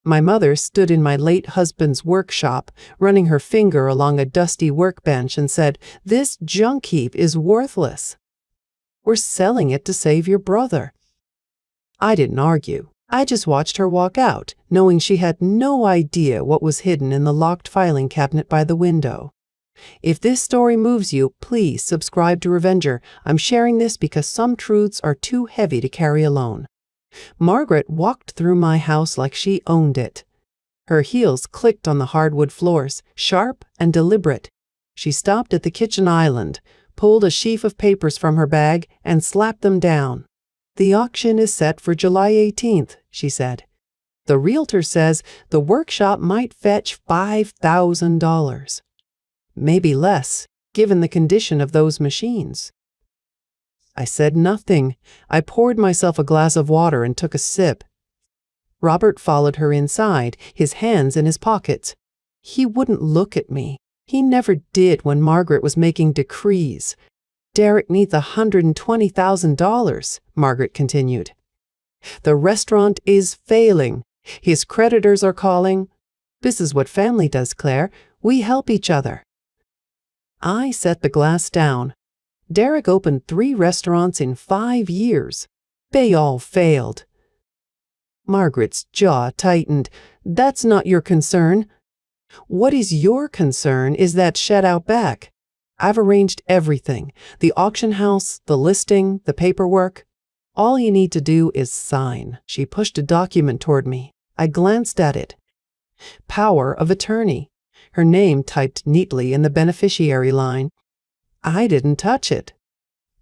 My mother stood in my late husband's workshop, running her finger along a dusty workbench and said, "This junk heap is worthless. We're selling it to save your brother." I didn't argue. I just watched her walk out, knowing she had no idea what was hidden in the locked filing cabinet by the window. If this story moves you, please subscribe to Revenger. I'm sharing this because some truths are too heavy to carry alone. Margaret walked through my house like she owned it. Her heels clicked on the hardwood floors, sharp and deliberate. She stopped at the kitchen island, pulled a sheaf of papers from her bag, and slapped them down. "The auction is set for July 18th, she said. "The realtor says the workshop might fetch $5,000. Maybe less, given the condition of those machines." I said nothing. I poured myself a glass of water and took a sip. Robert followed her inside, his hands in his pockets. He wouldn't look at me. He never did when Margaret was making decrees. "Derek needs $120,000, Margaret continued. "The restaurant is failing. His creditors are calling. This is what family does, Claire. We help each other." I set the glass down. Derek opened 3 restaurants in 5 years. They all failed. Margaret's jaw tightened. "That's not your concern." "What is your concern is that shed out back. I've arranged everything. The auction house, the listing, the paperwork. All you need to do is sign." She pushed a document toward me. I glanced at it. Power of attorney. Her name typed neatly in the beneficiary line. I didn't touch it.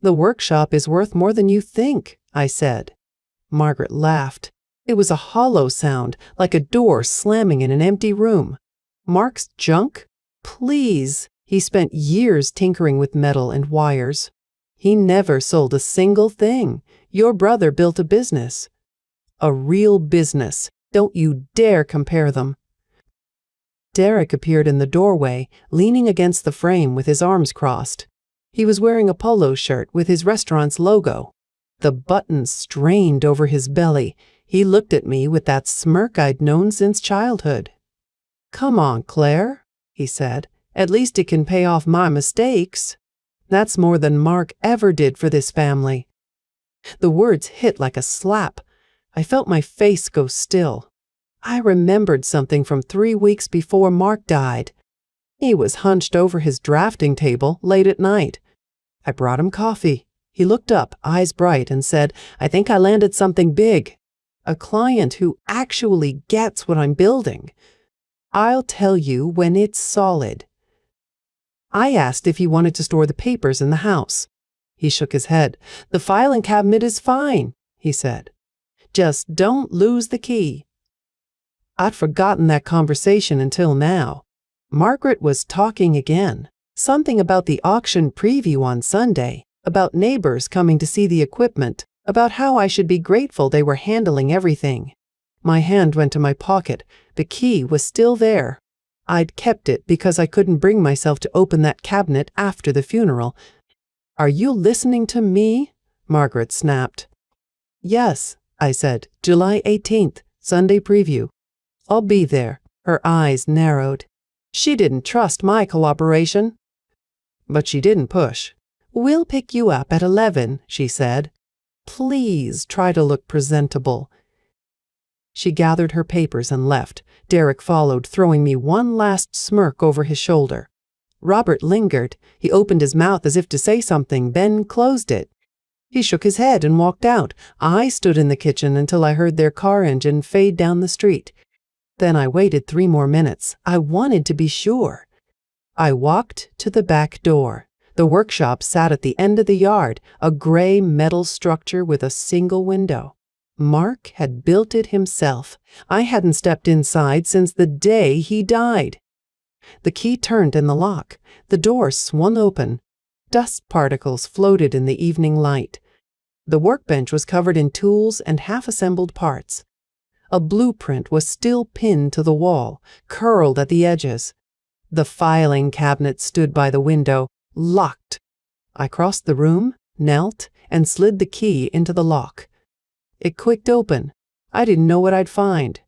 "The workshop is worth more than you think," I said. Margaret laughed. It was a hollow sound, like a door slamming in an empty room. "Mark's junk? Please. He spent years tinkering with metal and wires. He never sold a single thing. Your brother built a business." "A real business. Don't you dare compare them." Derek appeared in the doorway, leaning against the frame with his arms crossed. He was wearing a polo shirt with his restaurant's logo. The buttons strained over his belly. He looked at me with that smirk I'd known since childhood. "Come on, Claire," he said. "At least it can pay off my mistakes. That's more than Mark ever did for this family." The words hit like a slap. I felt my face go still. I remembered something from 3 weeks before Mark died. He was hunched over his drafting table late at night. I brought him coffee. He looked up, eyes bright, and said, "I think I landed something big. A client who actually gets what I'm building. I'll tell you when it's solid." I asked if he wanted to store the papers in the house. He shook his head. "The filing cabinet is fine," he said. "Just don't lose the key." I'd forgotten that conversation until now. Margaret was talking again. Something about the auction preview on Sunday, about neighbors coming to see the equipment, about how I should be grateful they were handling everything. My hand went to my pocket. The key was still there. I'd kept it because I couldn't bring myself to open that cabinet after the funeral. "Are you listening to me?" Margaret snapped. "Yes," I said. "July 18th, Sunday preview. I'll be there." Her eyes narrowed. She didn't trust my cooperation. But she didn't push. "We'll pick you up at 11, she said. "Please try to look presentable." She gathered her papers and left. Derek followed, throwing me one last smirk over his shoulder. Robert lingered. He opened his mouth as if to say something, then closed it. He shook his head and walked out. I stood in the kitchen until I heard their car engine fade down the street. Then I waited 3 more minutes. I wanted to be sure. I walked to the back door. The workshop sat at the end of the yard, a gray metal structure with a single window. Mark had built it himself. I hadn't stepped inside since the day he died. The key turned in the lock. The door swung open. Dust particles floated in the evening light. The workbench was covered in tools and half-assembled parts. A blueprint was still pinned to the wall, curled at the edges. The filing cabinet stood by the window, locked. I crossed the room, knelt, and slid the key into the lock. It clicked open. I didn't know what I'd find.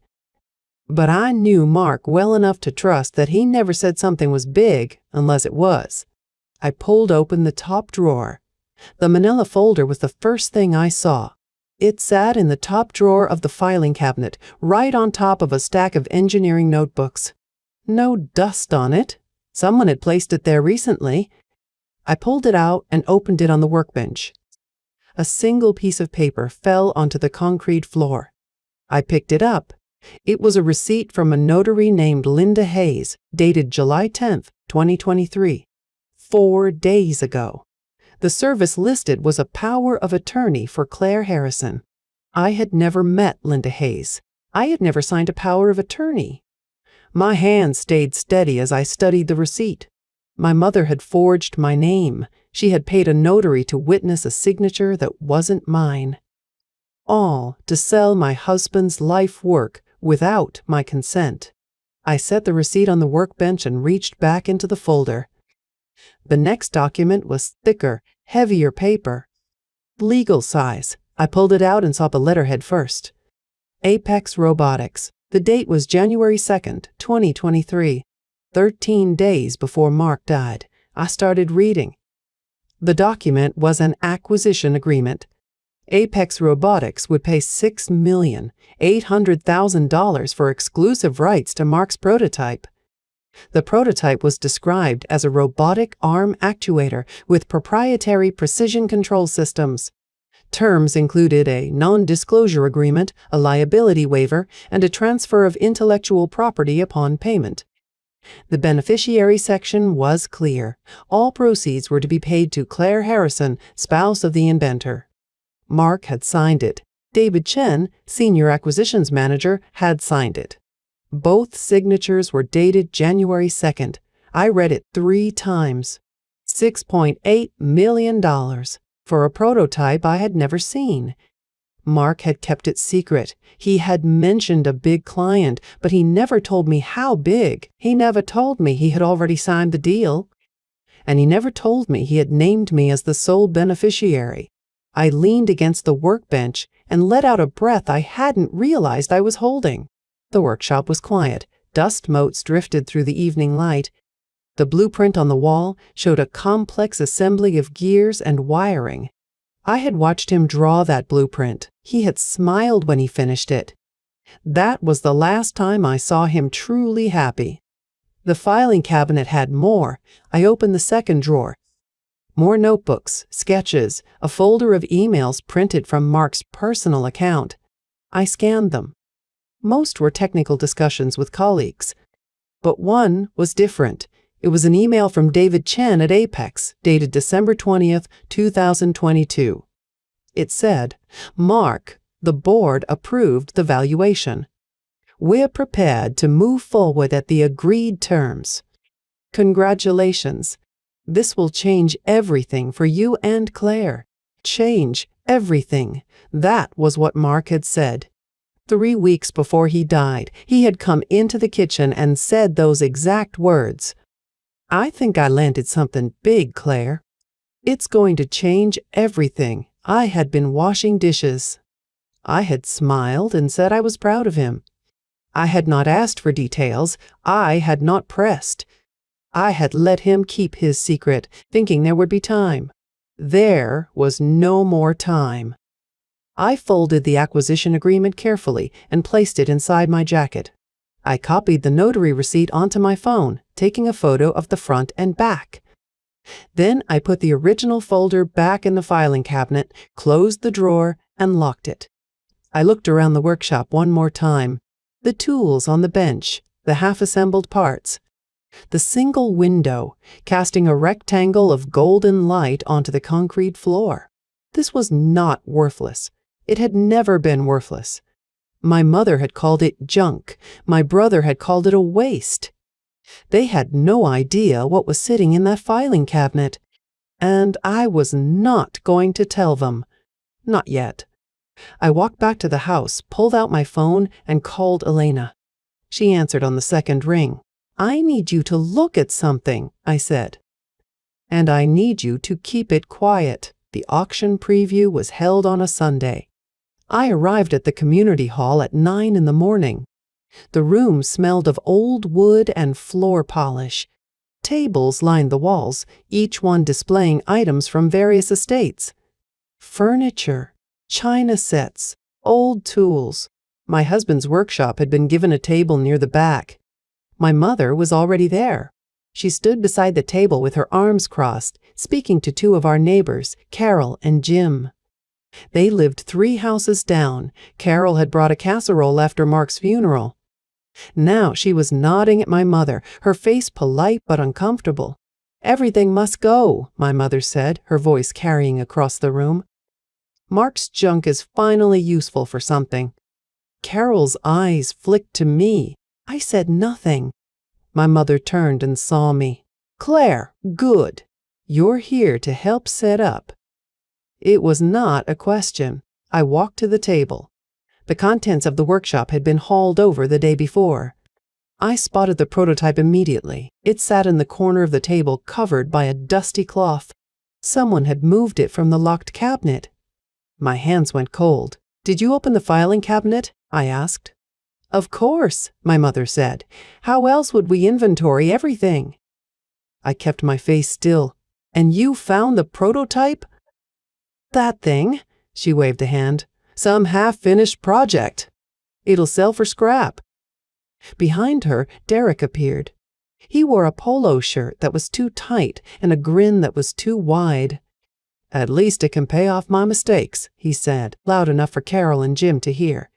But I knew Mark well enough to trust that he never said something was big unless it was. I pulled open the top drawer. The manila folder was the first thing I saw. It sat in the top drawer of the filing cabinet, right on top of a stack of engineering notebooks. No dust on it. Someone had placed it there recently. I pulled it out and opened it on the workbench. A single piece of paper fell onto the concrete floor. I picked it up. It was a receipt from a notary named Linda Hayes, dated July 10th, 2023. 4 days ago. The service listed was a power of attorney for Claire Harrison. I had never met Linda Hayes. I had never signed a power of attorney. My hand stayed steady as I studied the receipt. My mother had forged my name. She had paid a notary to witness a signature that wasn't mine. All to sell my husband's life work without my consent. I set the receipt on the workbench and reached back into the folder. The next document was thicker, heavier paper. Legal size. I pulled it out and saw the letterhead first. Apex Robotics. The date was January 2nd, 2023. 13 days before Mark died. I started reading. The document was an acquisition agreement. Apex Robotics would pay $6,800,000 for exclusive rights to Mark's prototype. The prototype was described as a robotic arm actuator with proprietary precision control systems. Terms included a non-disclosure agreement, a liability waiver, and a transfer of intellectual property upon payment. The beneficiary section was clear. All proceeds were to be paid to Claire Harrison, spouse of the inventor. Mark had signed it. David Chen, Senior Acquisitions Manager, had signed it. Both signatures were dated January 2nd. I read it 3 times. $6.8 million for a prototype I had never seen. Mark had kept it secret. He had mentioned a big client, but he never told me how big. He never told me he had already signed the deal. And he never told me he had named me as the sole beneficiary. I leaned against the workbench and let out a breath I hadn't realized I was holding. The workshop was quiet. Dust motes drifted through the evening light. The blueprint on the wall showed a complex assembly of gears and wiring. I had watched him draw that blueprint. He had smiled when he finished it. That was the last time I saw him truly happy. The filing cabinet had more. I opened the second drawer. More notebooks, sketches, a folder of emails printed from Mark's personal account. I scanned them. Most were technical discussions with colleagues. But one was different. It was an email from David Chen at Apex, dated December 20th, 2022. It said, "Mark, the board approved the valuation. We're prepared to move forward at the agreed terms. Congratulations. This will change everything for you and Claire. Change everything." That was what Mark had said. 3 weeks before he died, he had come into the kitchen and said those exact words. "I think I landed something big, Claire. It's going to change everything." I had been washing dishes. I had smiled and said I was proud of him. I had not asked for details. I had not pressed. I had let him keep his secret, thinking there would be time. There was no more time. I folded the acquisition agreement carefully and placed it inside my jacket. I copied the notary receipt onto my phone, taking a photo of the front and back. Then I put the original folder back in the filing cabinet, closed the drawer, and locked it. I looked around the workshop one more time. The tools on the bench, the half-assembled parts, the single window, casting a rectangle of golden light onto the concrete floor. This was not worthless. It had never been worthless. My mother had called it junk. My brother had called it a waste. They had no idea what was sitting in that filing cabinet. And I was not going to tell them. Not yet. I walked back to the house, pulled out my phone, and called Elena. She answered on the second ring. "I need you to look at something," I said. "And I need you to keep it quiet." The auction preview was held on a Sunday. I arrived at the community hall at 9 in the morning. The room smelled of old wood and floor polish. Tables lined the walls, each one displaying items from various estates. Furniture, china sets, old tools. My husband's workshop had been given a table near the back. My mother was already there. She stood beside the table with her arms crossed, speaking to two of our neighbors, Carol and Jim. They lived 3 houses down. Carol had brought a casserole after Mark's funeral. Now she was nodding at my mother, her face polite but uncomfortable. "Everything must go," my mother said, her voice carrying across the room. "Mark's junk is finally useful for something." Carol's eyes flicked to me. I said nothing. My mother turned and saw me. "Claire, good. You're here to help set up." It was not a question. I walked to the table. The contents of the workshop had been hauled over the day before. I spotted the prototype immediately. It sat in the corner of the table, covered by a dusty cloth. Someone had moved it from the locked cabinet. My hands went cold. "Did you open the filing cabinet?" I asked. "Of course," my mother said. "How else would we inventory everything?" I kept my face still. "And you found the prototype?" "That thing," she waved a hand. "Some half-finished project. It'll sell for scrap." Behind her, Derek appeared. He wore a polo shirt that was too tight and a grin that was too wide. "At least it can pay off my mistakes," he said, loud enough for Carol and Jim to hear.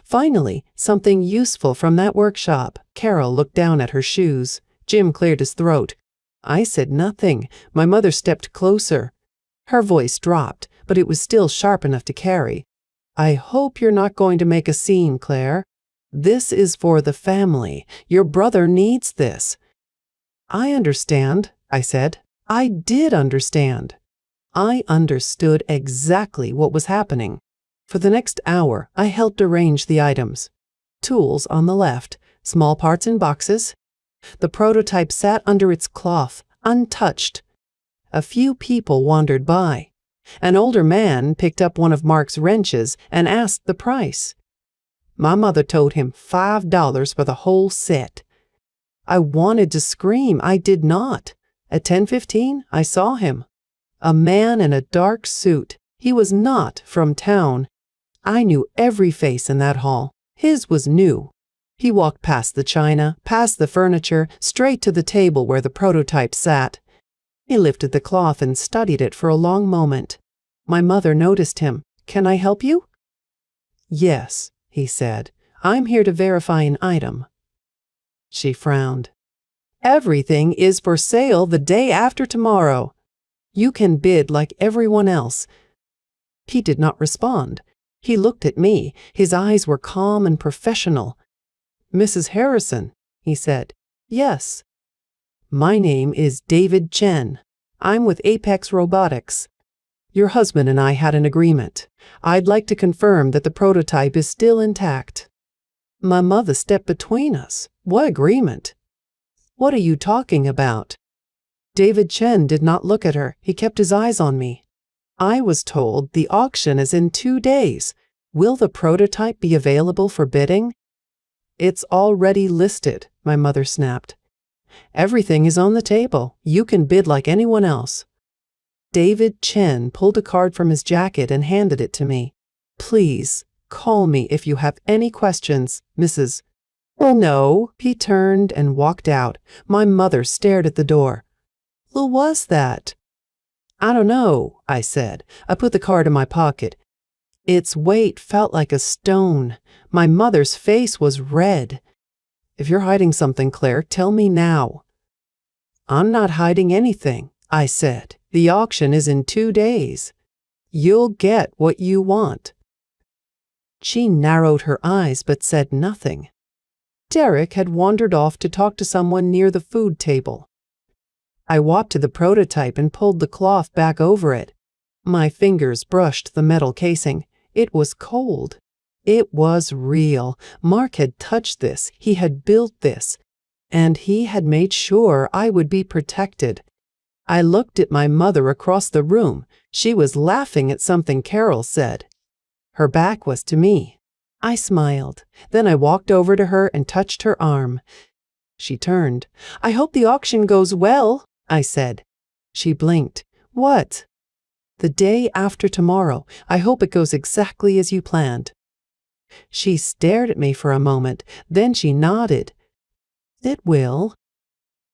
Finally, something useful from that workshop. Carol looked down at her shoes. Jim cleared his throat. I said nothing. My mother stepped closer. Her voice dropped, but it was still sharp enough to carry. "I hope you're not going to make a scene, Claire. This is for the family. Your brother needs this." "I understand," I said. I did understand. I understood exactly what was happening. For the next hour, I helped arrange the items. Tools on the left, small parts in boxes. The prototype sat under its cloth, untouched. A few people wandered by. An older man picked up one of Mark's wrenches and asked the price. My mother told him $5 for the whole set. I wanted to scream. I did not. At 10:15, I saw him. A man in a dark suit. He was not from town. I knew every face in that hall. His was new. He walked past the china, past the furniture, straight to the table where the prototype sat. He lifted the cloth and studied it for a long moment. My mother noticed him. "Can I help you?" "Yes," he said. "I'm here to verify an item." She frowned. "Everything is for sale the day after tomorrow. You can bid like everyone else." He did not respond. He looked at me. His eyes were calm and professional. "Mrs. Harrison," he said. "Yes." "My name is David Chen. I'm with Apex Robotics. Your husband and I had an agreement. I'd like to confirm that the prototype is still intact." My mother stepped between us. "What agreement? What are you talking about?" David Chen did not look at her. He kept his eyes on me. "I was told the auction is in 2 days. Will the prototype be available for bidding?" "It's already listed," my mother snapped. "Everything is on the table. You can bid like anyone else." David Chen pulled a card from his jacket and handed it to me. "Please, call me if you have any questions, Mrs. "Oh, no." He turned and walked out. My mother stared at the door. "Who was that?" "I don't know," I said. I put the card in my pocket. Its weight felt like a stone. My mother's face was red. "If you're hiding something, Claire, tell me now." "I'm not hiding anything," I said. "The auction is in 2 days. You'll get what you want." She narrowed her eyes but said nothing. Derek had wandered off to talk to someone near the food table. I walked to the prototype and pulled the cloth back over it. My fingers brushed the metal casing. It was cold. It was real. Mark had touched this. He had built this. And he had made sure I would be protected. I looked at my mother across the room. She was laughing at something Carol said. Her back was to me. I smiled. Then I walked over to her and touched her arm. She turned. "I hope the auction goes well," I said. She blinked. "What?" "The day after tomorrow. I hope it goes exactly as you planned." She stared at me for a moment. Then she nodded. "It will."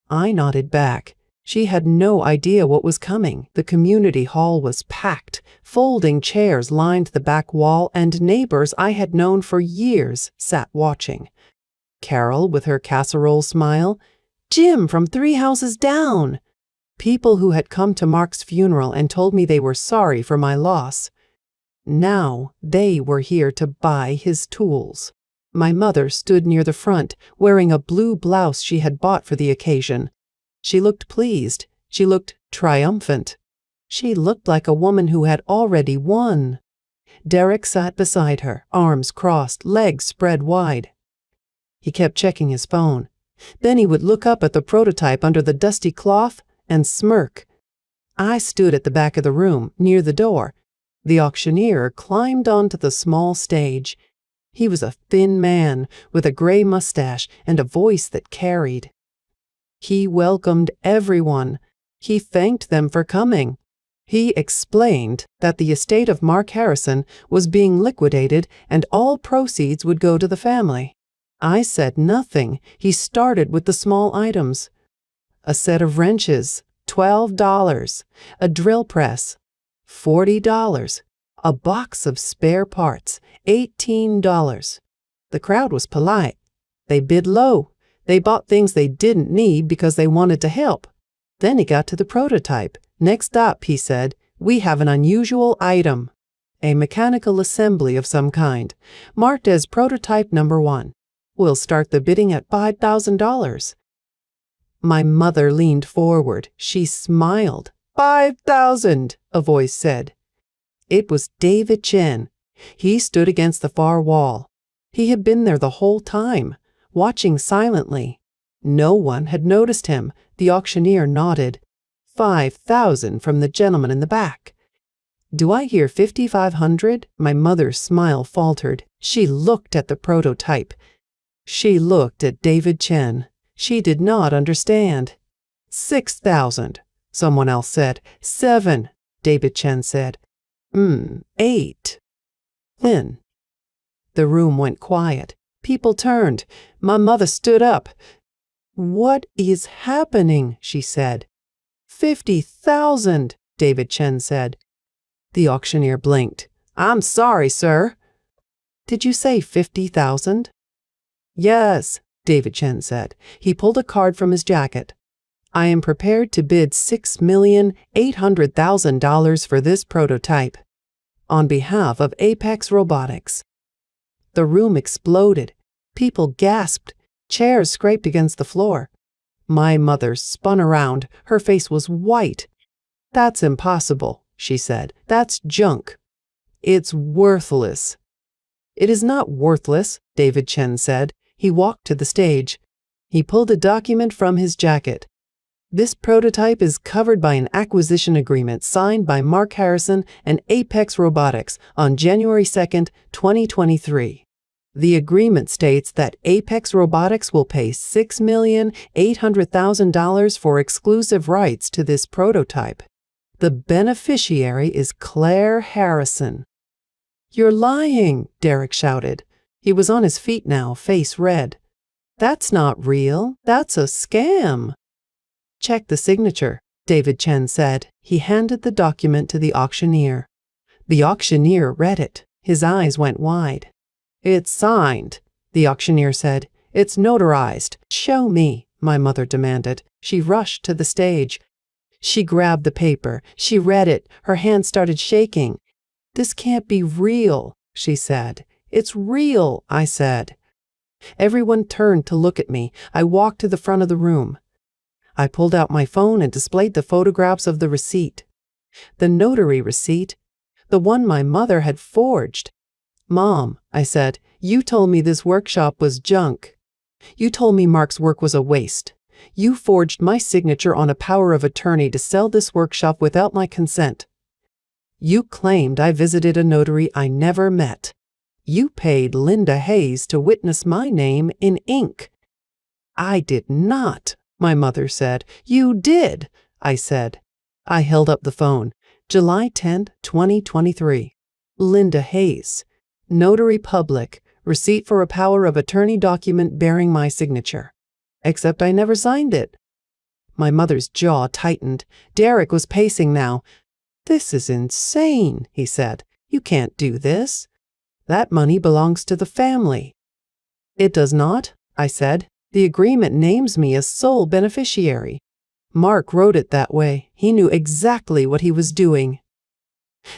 I nodded back. She had no idea what was coming. The community hall was packed. Folding chairs lined the back wall, and neighbors I had known for years sat watching. Carol, with her casserole smile. Jim from 3 houses down. People who had come to Mark's funeral and told me they were sorry for my loss. Now they were here to buy his tools. My mother stood near the front, wearing a blue blouse she had bought for the occasion. She looked pleased. She looked triumphant. She looked like a woman who had already won. Derek sat beside her, arms crossed, legs spread wide. He kept checking his phone. Then he would look up at the prototype under the dusty cloth and smirk. I stood at the back of the room, near the door. The auctioneer climbed onto the small stage. He was a thin man with a gray mustache and a voice that carried. He welcomed everyone. He thanked them for coming. He explained that the estate of Mark Harrison was being liquidated and all proceeds would go to the family. I said nothing. He started with the small items. A set of wrenches, $12. A drill press, $40. A box of spare parts, $18. The crowd was polite. They bid low. They bought things they didn't need because they wanted to help. Then he got to the prototype. "Next up," he said, "we have an unusual item. A mechanical assembly of some kind, marked as prototype number 1. We'll start the bidding at $5,000. My mother leaned forward. She smiled. "5,000, a voice said. It was David Chen. He stood against the far wall. He had been there the whole time, watching silently. No one had noticed him. The auctioneer nodded. 5,000 from the gentleman in the back. "Do I hear 5,500? My mother's smile faltered. She looked at the prototype. She looked at David Chen. She did not understand. 6,000, someone else said. 7, David Chen said. 8. Then the room went quiet. People turned. My mother stood up. "What is happening?" she said. 50,000, David Chen said. The auctioneer blinked. "I'm sorry, sir." "Did you say 50,000? "Yes," David Chen said. He pulled a card from his jacket. "I am prepared to bid $6,800,000 for this prototype, on behalf of Apex Robotics." The room exploded. People gasped. Chairs scraped against the floor. My mother spun around. Her face was white. "That's impossible," she said. "That's junk. It's worthless." "It is not worthless," David Chen said. He walked to the stage. He pulled a document from his jacket. "This prototype is covered by an acquisition agreement signed by Mark Harrison and Apex Robotics on January 2nd, 2023. The agreement states that Apex Robotics will pay $6,800,000 for exclusive rights to this prototype. The beneficiary is Claire Harrison." "You're lying," Derek shouted. He was on his feet now, face red. "That's not real. That's a scam." "Check the signature," David Chen said. He handed the document to the auctioneer. The auctioneer read it. His eyes went wide. "It's signed," the auctioneer said. "It's notarized." "Show me," my mother demanded. She rushed to the stage. She grabbed the paper. She read it. Her hand started shaking. "This can't be real," she said. "It's real," I said. Everyone turned to look at me. I walked to the front of the room. I pulled out my phone and displayed the photographs of the receipt. The notary receipt, the one my mother had forged. "Mom," I said, "you told me this workshop was junk. You told me Mark's work was a waste. You forged my signature on a power of attorney to sell this workshop without my consent. You claimed I visited a notary I never met. You paid Linda Hayes to witness my name in ink." "I did not," my mother said. "You did," I said. I held up the phone. July 10, 2023. Linda Hayes. Notary Public. Receipt for a power of attorney document bearing my signature. Except I never signed it. My mother's jaw tightened. Derek was pacing now. "This is insane," he said. "You can't do this. That money belongs to the family." "It does not," I said. "The agreement names me as sole beneficiary. Mark wrote it that way. He knew exactly what he was doing."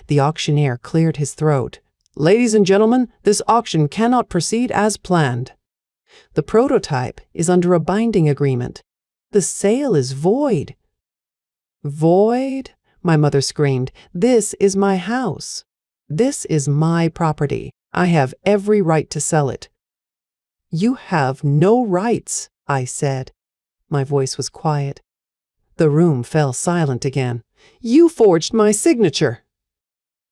The auctioneer cleared his throat. "Ladies and gentlemen, this auction cannot proceed as planned. The prototype is under a binding agreement. The sale is void." "Void?" my mother screamed. "This is my house. This is my property. I have every right to sell it." "You have no rights," I said. My voice was quiet. The room fell silent again. "You forged my signature."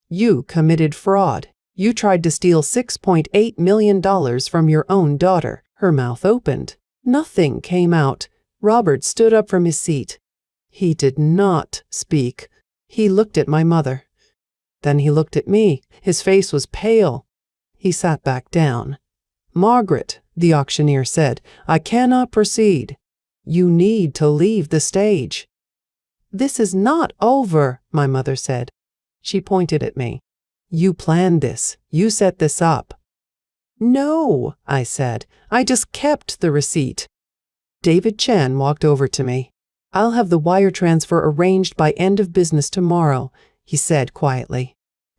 "You committed fraud. You tried to steal $6.8 million from your own daughter." Her mouth opened. Nothing came out. Robert stood up from his seat. He did not speak. He looked at my mother. Then he looked at me. His face was pale. He sat back down. "Margaret," the auctioneer said, "I cannot proceed. You need to leave the stage." "This is not over," my mother said. She pointed at me. "You planned this. You set this up." "No," I said. "I just kept the receipt." David Chen walked over to me. "I'll have the wire transfer arranged by end of business tomorrow," he said quietly.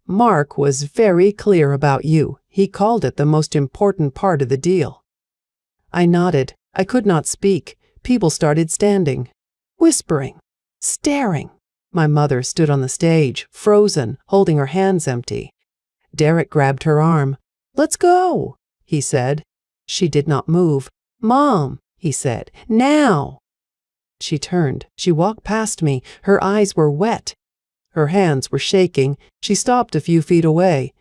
"Mark was very clear about you. He called it the most important part of the deal." I nodded. I could not speak. People started standing, whispering, staring. My mother stood on the stage, frozen, holding her hands empty. Derek grabbed her arm. "Let's go," he said. She did not move. "Mom," he said, "now." She turned. She walked past me. Her eyes were wet. Her hands were shaking. She stopped a few feet away.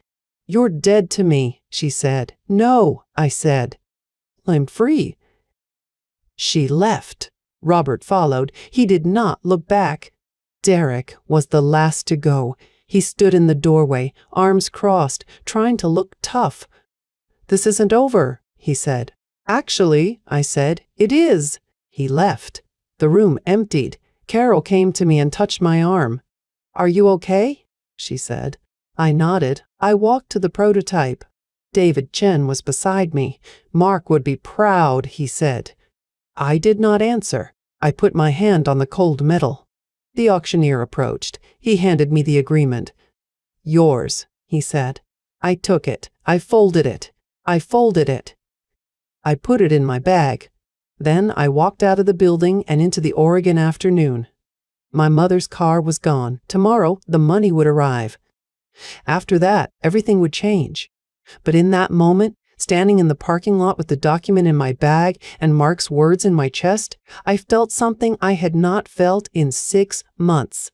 "You're dead to me," she said. "No," I said. "I'm free." She left. Robert followed. He did not look back. Derek was the last to go. He stood in the doorway, arms crossed, trying to look tough. "This isn't over," he said. "Actually," I said, "it is." He left. The room emptied. Carol came to me and touched my arm. "Are you okay?" she said. I nodded. I walked to the prototype. David Chen was beside me. "Mark would be proud," he said. I did not answer. I put my hand on the cold metal. The auctioneer approached. He handed me the agreement. "Yours," he said. I took it. I folded it. I folded it. I put it in my bag. Then I walked out of the building and into the Oregon afternoon. My mother's car was gone. Tomorrow, the money would arrive. After that, everything would change. But in that moment, standing in the parking lot with the document in my bag and Mark's words in my chest, I felt something I had not felt in 6 months.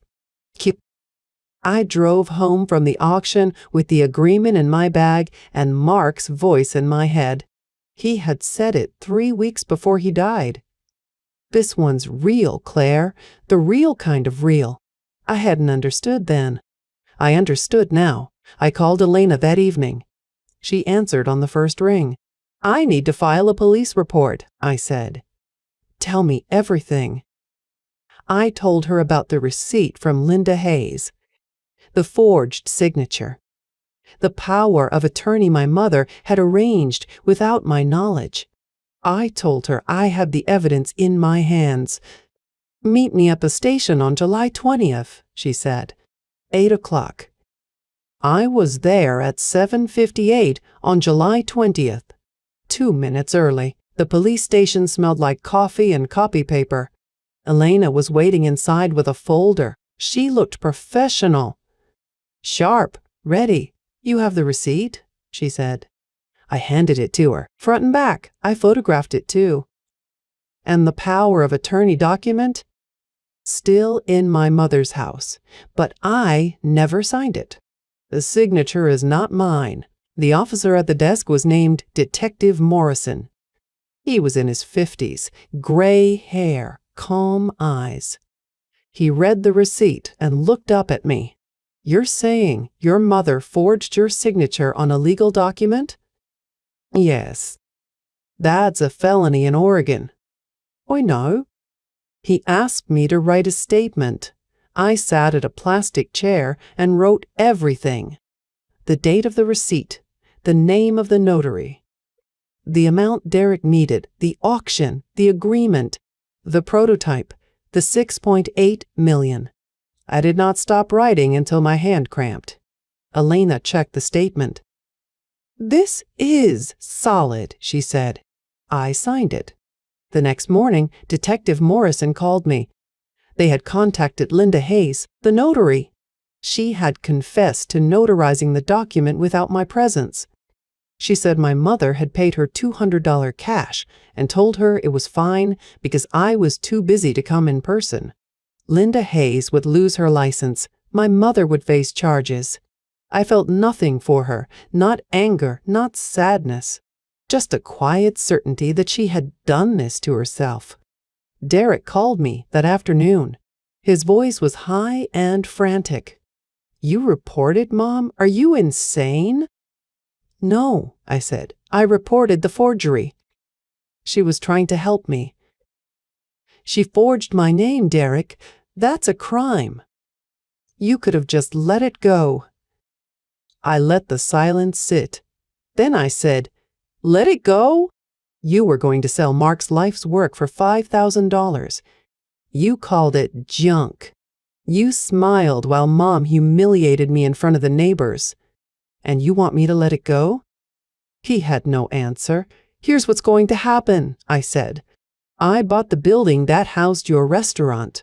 I drove home from the auction with the agreement in my bag and Mark's voice in my head. He had said it 3 weeks before he died. "This one's real, Claire. The real kind of real." I hadn't understood then. I understood now. I called Elena that evening. She answered on the first ring. "I need to file a police report," I said. "Tell me everything." I told her about the receipt from Linda Hayes, the forged signature, the power of attorney my mother had arranged without my knowledge. I told her I had the evidence in my hands. "Meet me at the station on July 20th, she said. 8 o'clock. I was there at 7:58 on July 20th. 2 minutes early. The police station smelled like coffee and copy paper. Elena was waiting inside with a folder. She looked professional. "Sharp, ready. You have the receipt?" she said. I handed it to her, front and back. I photographed it too. "And the power of attorney document?" "Still in my mother's house, but I never signed it. The signature is not mine. The officer at the desk was named Detective Morrison. He was in his 50s, gray hair, calm eyes. He read the receipt and looked up at me. "You're saying your mother forged your signature on a legal document?" "Yes." "That's a felony in Oregon." "I know." He asked me to write a statement. I sat at a plastic chair and wrote everything. The date of the receipt, the name of the notary, the amount Derek needed, the auction, the agreement, the prototype, the 6.8 million. I did not stop writing until my hand cramped. Elena checked the statement. "This is solid," she said. I signed it. The next morning, Detective Morrison called me. They had contacted Linda Hayes, the notary. She had confessed to notarizing the document without my presence. She said my mother had paid her $200 cash and told her it was fine because I was too busy to come in person. Linda Hayes would lose her license. My mother would face charges. I felt nothing for her, not anger, not sadness, just a quiet certainty that she had done this to herself. Derek called me that afternoon. His voice was high and frantic. "You reported, Mom? Are you insane?" "No," I said. "I reported the forgery." She was trying to help me. "She forged my name, Derek. That's a crime. You could have just let it go." I let the silence sit. Then I said, "Let it go? You were going to sell Mark's life's work for $5,000. You called it junk. You smiled while Mom humiliated me in front of the neighbors. And you want me to let it go?" He had no answer. "Here's what's going to happen," I said. "I bought the building that housed your restaurant.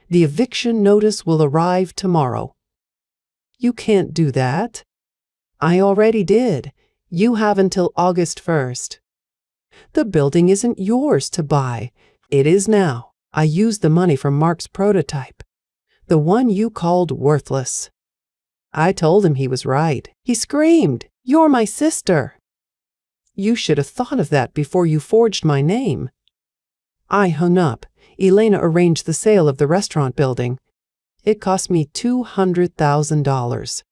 The eviction notice will arrive tomorrow." "You can't do that." "I already did. You have until August 1st. "The building isn't yours to buy." "It is now. I used the money from Mark's prototype, the one you called worthless." I told him he was right. He screamed, "You're my sister. You should have thought of that before you forged my name." I hung up. Elena arranged the sale of the restaurant building. It cost me $200,000.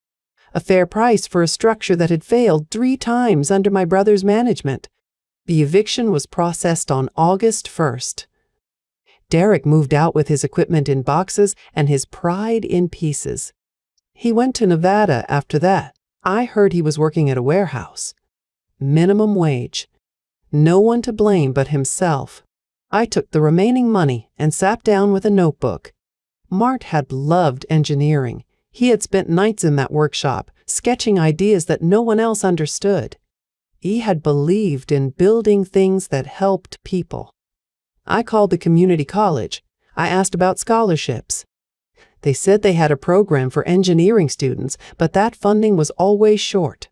A fair price for a structure that had failed 3 times under my brother's management. The eviction was processed on August 1st. Derek moved out with his equipment in boxes and his pride in pieces. He went to Nevada after that. I heard he was working at a warehouse. Minimum wage. No one to blame but himself. I took the remaining money and sat down with a notebook. Mart had loved engineering. He had spent nights in that workshop, sketching ideas that no one else understood. He had believed in building things that helped people. I called the community college. I asked about scholarships. They said they had a program for engineering students, but that funding was always short.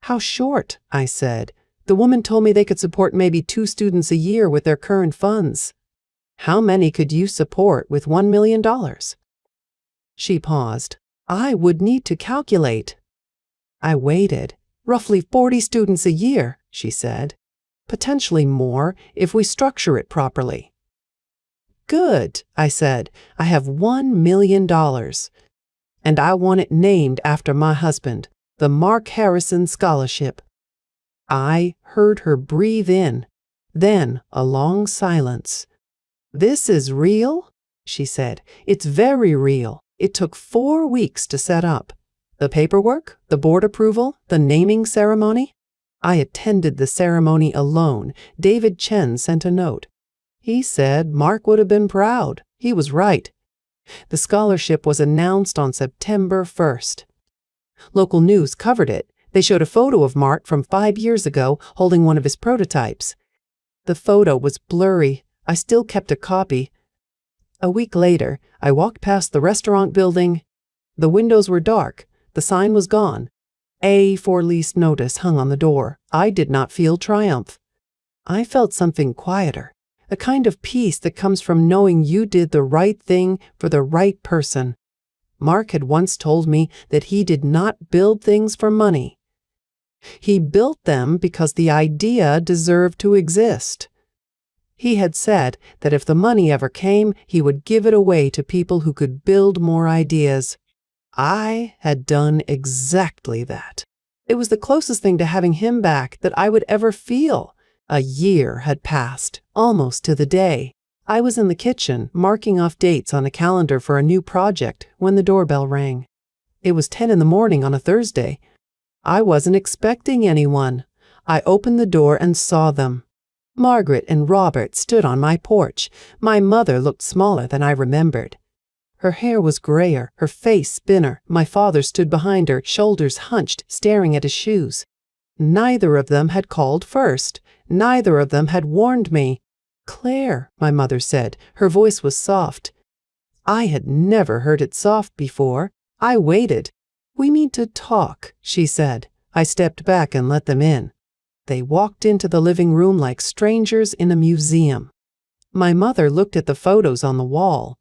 "How short?" I said. "The woman told me they could support maybe 2 students a year with their current funds." "How many could you support with $1 million? She paused. "I would need to calculate." I waited. "Roughly 40 students a year," she said. "Potentially more if we structure it properly." "Good," I said. "I have $1 million. And I want it named after my husband, the Mark Harrison Scholarship." I heard her breathe in. Then a long silence. "This is real?" she said. "It's very real. It took 4 weeks to set up. The paperwork, the board approval, the naming ceremony. I attended the ceremony alone. David Chen sent a note. He said Mark would have been proud. He was right. The scholarship was announced on September 1st. Local news covered it. They showed a photo of Mark from 5 years ago holding one of his prototypes. The photo was blurry. I still kept a copy. A week later, I walked past the restaurant building. The windows were dark. The sign was gone. A for lease notice hung on the door. I did not feel triumph. I felt something quieter, a kind of peace that comes from knowing you did the right thing for the right person. Mark had once told me that he did not build things for money. He built them because the idea deserved to exist. He had said that if the money ever came, he would give it away to people who could build more ideas. I had done exactly that. It was the closest thing to having him back that I would ever feel. A year had passed, almost to the day. I was in the kitchen, marking off dates on a calendar for a new project, when the doorbell rang. It was 10 in the morning on a Thursday. I wasn't expecting anyone. I opened the door and saw them. Margaret and Robert stood on my porch. My mother looked smaller than I remembered. Her hair was grayer, her face thinner. My father stood behind her, shoulders hunched, staring at his shoes. Neither of them had called first. Neither of them had warned me. "Claire," my mother said. Her voice was soft. I had never heard it soft before. I waited. "We mean to talk," she said. I stepped back and let them in. They walked into the living room like strangers in a museum. My mother looked at the photos on the wall.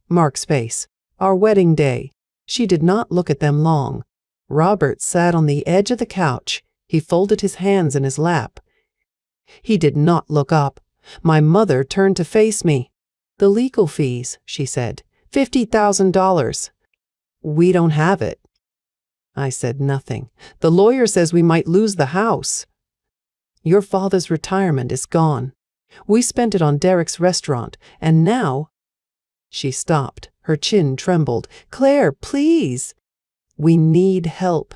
Mark's face. Our wedding day. She did not look at them long. Robert sat on the edge of the couch. He folded his hands in his lap. He did not look up. My mother turned to face me. "The legal fees," she said. $50,000. "We don't have it." I said nothing. "The lawyer says we might lose the house." "Your father's retirement is gone. We spent it on Derek's restaurant, and now—" She stopped. Her chin trembled. "Claire, please. We need help."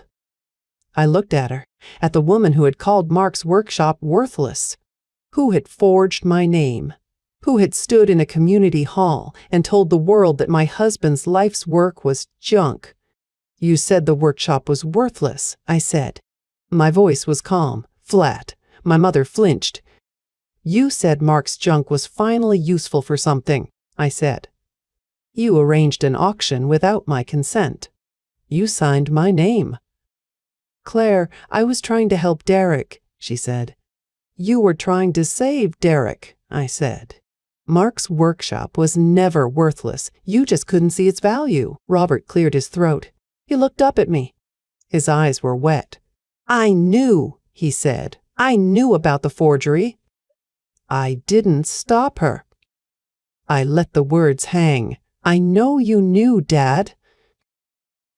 I looked at her, at the woman who had called Mark's workshop worthless, who had forged my name, who had stood in a community hall and told the world that my husband's life's work was junk. "You said the workshop was worthless," I said. My voice was calm, flat. My mother flinched. "You said Mark's junk was finally useful for something," I said. "You arranged an auction without my consent. You signed my name." "Claire, I was trying to help Derek," she said. "You were trying to save Derek," I said. "Mark's workshop was never worthless. You just couldn't see its value." Robert cleared his throat. He looked up at me. His eyes were wet. "I knew," he said. "I knew about the forgery." I didn't stop her. I let the words hang. "I know you knew, Dad."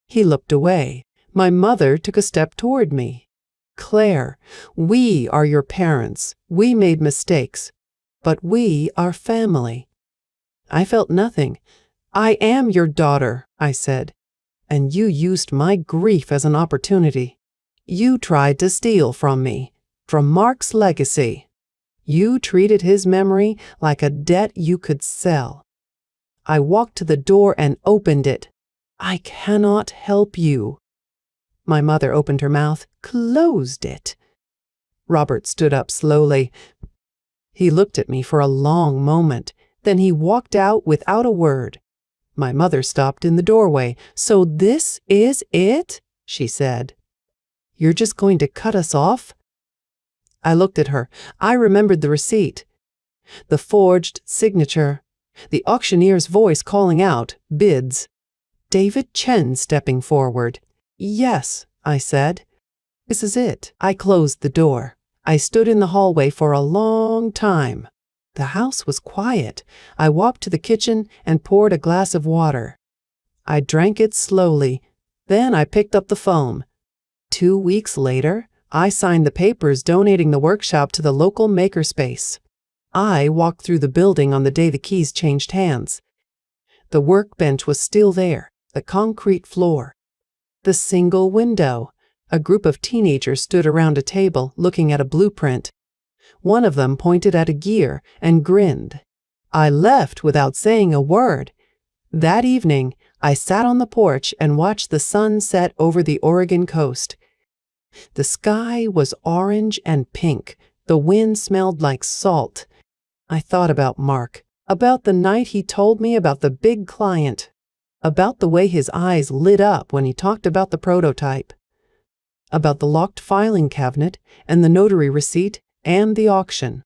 He looked away. My mother took a step toward me. "Claire, we are your parents. We made mistakes, but we are family." I felt nothing. "I am your daughter," I said, "and you used my grief as an opportunity. You tried to steal from me, from Mark's legacy. You treated his memory like a debt you could sell." I walked to the door and opened it. "I cannot help you." My mother opened her mouth, closed it. Robert stood up slowly. He looked at me for a long moment. Then he walked out without a word. My mother stopped in the doorway. "So this is it?" she said. "You're just going to cut us off?" I looked at her. I remembered the receipt, the forged signature, the auctioneer's voice calling out, "Bids." David Chen stepping forward. "Yes," I said. "This is it." I closed the door. I stood in the hallway for a long time. The house was quiet. I walked to the kitchen and poured a glass of water. I drank it slowly. Then I picked up the phone. 2 weeks later, I signed the papers donating the workshop to the local makerspace. I walked through the building on the day the keys changed hands. The workbench was still there, the concrete floor, the single window. A group of teenagers stood around a table looking at a blueprint. One of them pointed at a gear and grinned. I left without saying a word. That evening, I sat on the porch and watched the sun set over the Oregon coast. The sky was orange and pink. The wind smelled like salt. I thought about Mark, about the night he told me about the big client, about the way his eyes lit up when he talked about the prototype, about the locked filing cabinet and the notary receipt and the auction.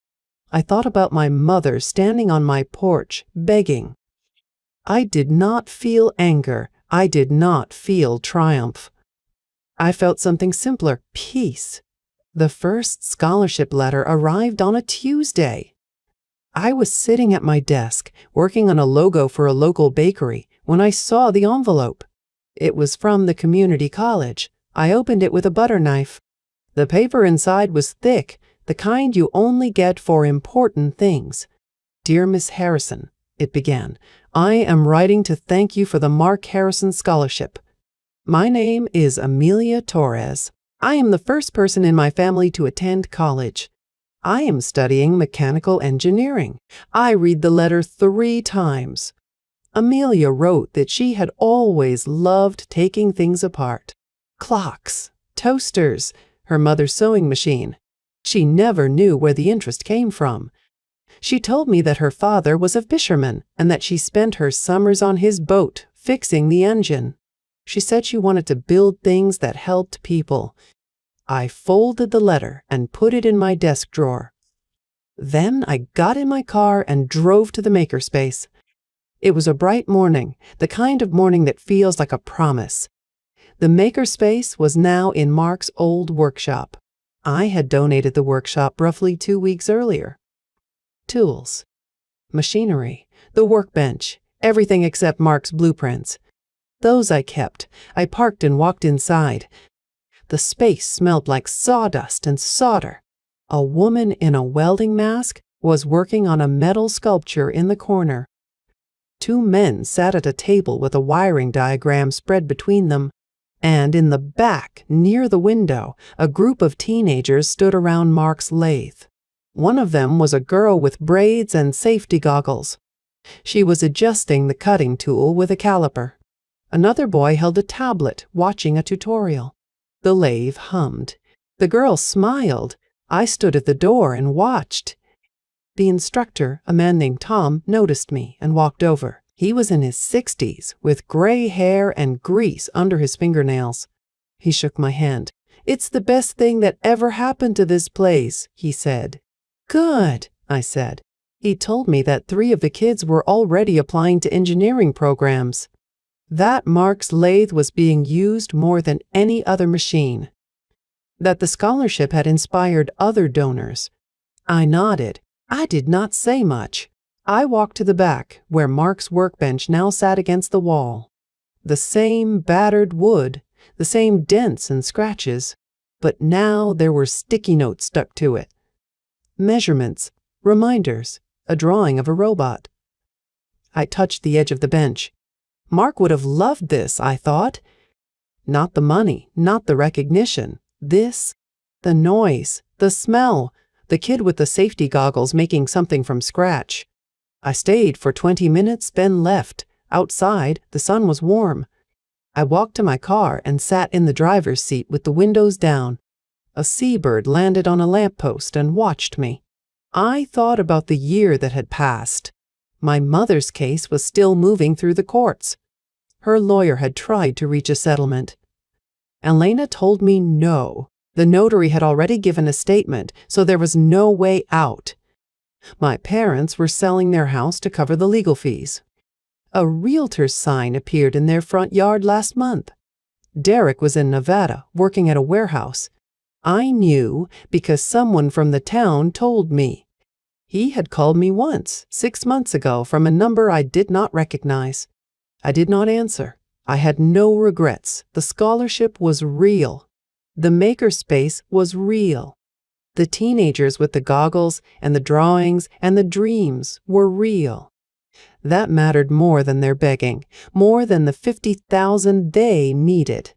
I thought about my mother standing on my porch, begging. I did not feel anger. I did not feel triumph. I felt something simpler, peace. The first scholarship letter arrived on a Tuesday. I was sitting at my desk, working on a logo for a local bakery, when I saw the envelope. It was from the community college. I opened it with a butter knife. The paper inside was thick, the kind you only get for important things. "Dear Miss Harrison," it began, "I am writing to thank you for the Mark Harrison Scholarship. My name is Amelia Torres. I am the first person in my family to attend college. I am studying mechanical engineering. I read the letter 3 times." Amelia wrote that she had always loved taking things apart. Clocks, toasters, her mother's sewing machine. She never knew where the interest came from. She told me that her father was a fisherman and that she spent her summers on his boat fixing the engine. She said she wanted to build things that helped people. I folded the letter and put it in my desk drawer. Then I got in my car and drove to the makerspace. It was a bright morning, the kind of morning that feels like a promise. The makerspace was now in Mark's old workshop. I had donated the workshop roughly 2 weeks earlier. Tools, machinery, the workbench, everything except Mark's blueprints. Those I kept. I parked and walked inside. The space smelled like sawdust and solder. A woman in a welding mask was working on a metal sculpture in the corner. 2 men sat at a table with a wiring diagram spread between them, and in the back, near the window, a group of teenagers stood around Mark's lathe. One of them was a girl with braids and safety goggles. She was adjusting the cutting tool with a caliper. Another boy held a tablet, watching a tutorial. The lathe hummed. The girl smiled. I stood at the door and watched. The instructor, a man named Tom, noticed me and walked over. He was in his 60s, with gray hair and grease under his fingernails. He shook my hand. "It's the best thing that ever happened to this place," he said. "Good," I said. He told me that 3 of the kids were already applying to engineering programs. That Mark's lathe was being used more than any other machine. That the scholarship had inspired other donors. I nodded. I did not say much. I walked to the back, where Mark's workbench now sat against the wall. The same battered wood, the same dents and scratches, but now there were sticky notes stuck to it. Measurements, reminders, a drawing of a robot. I touched the edge of the bench. Mark would have loved this, I thought. Not the money, not the recognition. This, the noise, the smell, the kid with the safety goggles making something from scratch. I stayed for 20 minutes, then left. Outside, the sun was warm. I walked to my car and sat in the driver's seat with the windows down. A seabird landed on a lamppost and watched me. I thought about the year that had passed. My mother's case was still moving through the courts. Her lawyer had tried to reach a settlement. Elena told me no. The notary had already given a statement, so there was no way out. My parents were selling their house to cover the legal fees. A realtor's sign appeared in their front yard last month. Derek was in Nevada, working at a warehouse. I knew because someone from the town told me. He had called me once, 6 months ago, from a number I did not recognize. I did not answer. I had no regrets. The scholarship was real. The makerspace was real. The teenagers with the goggles and the drawings and the dreams were real. That mattered more than their begging, more than the 50,000 they needed.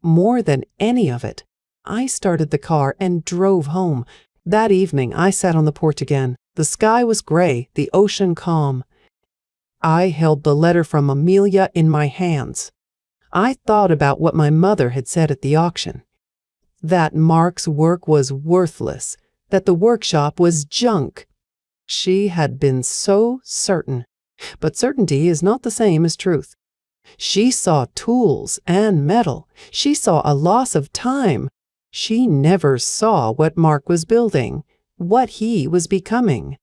More than any of it. I started the car and drove home. That evening, I sat on the porch again. The sky was gray, the ocean calm. I held the letter from Amelia in my hands. I thought about what my mother had said at the auction. That Mark's work was worthless, that the workshop was junk. She had been so certain, but certainty is not the same as truth. She saw tools and metal. She saw a loss of time. She never saw what Mark was building, what he was becoming,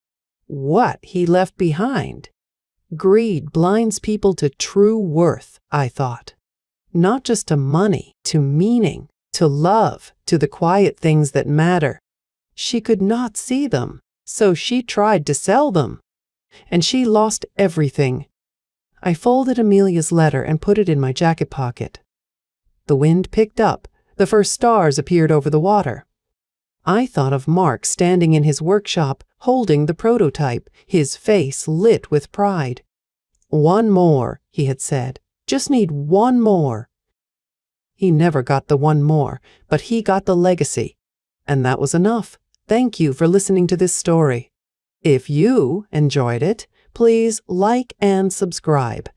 what he left behind. Greed blinds people to true worth, I thought. Not just to money, to meaning, to love, to the quiet things that matter. She could not see them, so she tried to sell them. And she lost everything. I folded Amelia's letter and put it in my jacket pocket. The wind picked up. The first stars appeared over the water. I thought of Mark standing in his workshop, holding the prototype, his face lit with pride. "One more," he had said. "Just need one more." He never got the one more, but he got the legacy. And that was enough. Thank you for listening to this story. If you enjoyed it, please like and subscribe.